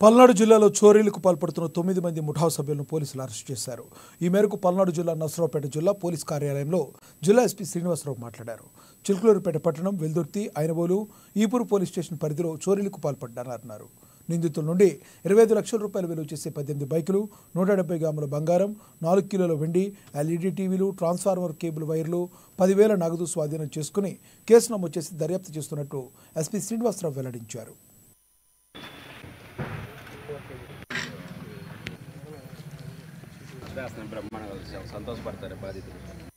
పల్నాడు జిల్లాలో చోరీలకు పాల్పడుతున్న 9 మంది ముఠా సభ్యులను పోలీసులు అరెస్ట్ చేశారు. ఈ మేరకు పల్నాడు జిల్లా నర్సరావుపేట జిల్లా పోలీస్ కార్యాలయంలో జిల్లా ఎస్పీ శ్రీనివాసరావు మాట్లాడారు. చిలుకలూరుపేట పట్టణం, వెల్దుర్తి, ఐనవోలు, ఈపూరు పోలీస్ స్టేషన్ పరిధిలో చోరీలకు పాల్పడ్డారన్నారు. నిందితుల నుండి 25 లక్షల రూపాయలు విలువ చేసే 18 బైకులు, 170 గ్రాముల బంగారం, 4 కిలోల వెండి, ఎల్ఈడీ టీవీలు, ట్రాన్స్ఫార్మర్ కేబుల్ వైర్లు, 10,000 నగదు స్వాధీనం చేసుకుని కేసు నమోదు చేసి దర్యాప్తు చేస్తున్నట్టు ఎస్పీ శ్రీనివాసరావు వెల్లడించారు.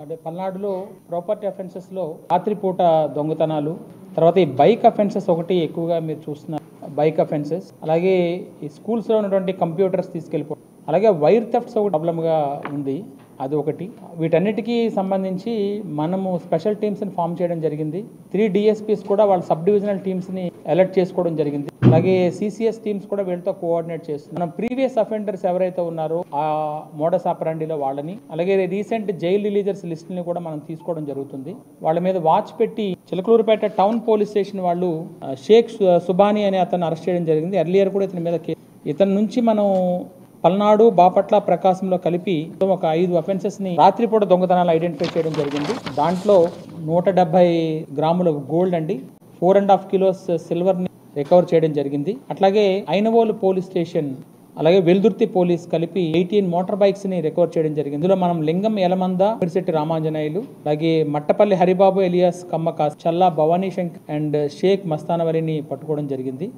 అంటే పల్నాడులో ప్రాపర్టీ అఫెన్సెస్లో రాత్రిపూట దొంగతనాలు, తర్వాత ఈ బైక్ అఫెన్సెస్ ఒకటి ఎక్కువగా మీరు చూస్తున్నారు. బైక్ అఫెన్సెస్, అలాగే ఈ స్కూల్స్లో ఉన్నటువంటి కంప్యూటర్స్ తీసుకెళ్ళిపోవడం, అలాగే వైర్ థెఫ్ట్స్ ఒకటి ప్రాబ్లమ్గా ఉంది, అది ఒకటి. వీటన్నిటికీ సంబంధించి మనము స్పెషల్ టీమ్స్ని ఫామ్ చేయడం జరిగింది. 3 DSPs కూడా వాళ్ళ సబ్ డివిజనల్ టీమ్స్ని అలర్ట్ చేసుకోవడం జరిగింది. అలాగే CCS టీమ్స్ కూడా వీళ్ళతో కోఆర్డినేట్ చేస్తుంది. మనం ప్రీవియస్ అఫెండర్స్ ఎవరైతే ఉన్నారో ఆ మోడస్ ఆపరాండిలో వాళ్ళని, అలాగే రీసెంట్ జైల్ రిలీజర్స్ లిస్ట్ని కూడా మనం తీసుకోవడం జరుగుతుంది. వాళ్ళ మీద వాచ్ పెట్టి చిలకలూరుపేట టౌన్ పోలీస్ స్టేషన్ వాళ్ళు షేక్ సుబానీ అనే అతను అరెస్ట్ చేయడం జరిగింది. ఎర్లియర్ కూడా ఇతని మీద ఇతని నుంచి మనం పల్నాడు, బాపట్ల, ప్రకాశంలో కలిపి ఒక 5 అఫెన్సెస్ని రాత్రిపూట దొంగతనాలు ఐడెంటిఫై చేయడం జరిగింది. దాంట్లో 170 గ్రాముల గోల్డ్ అండి, 4.5 కిలోస్ సిల్వర్ని రికవర్ చేయడం జరిగింది. అట్లాగే ఐనవోలు పోలీస్ స్టేషన్, అలాగే వెల్దుర్తి పోలీస్ కలిపి 18 మోటార్ బైక్స్ ని రికవర్ చేయడం జరిగింది. ఇందులో మనం లింగం యలమంద, మిర్శెట్టి రామాంజనేయులు, అలాగే మట్టపల్లి హరిబాబు ఎలియాస్ కమ్మకాస్, చల్లా భవానీ శంకర్ అండ్ షేక్ మస్తానవలిని పట్టుకోవడం జరిగింది.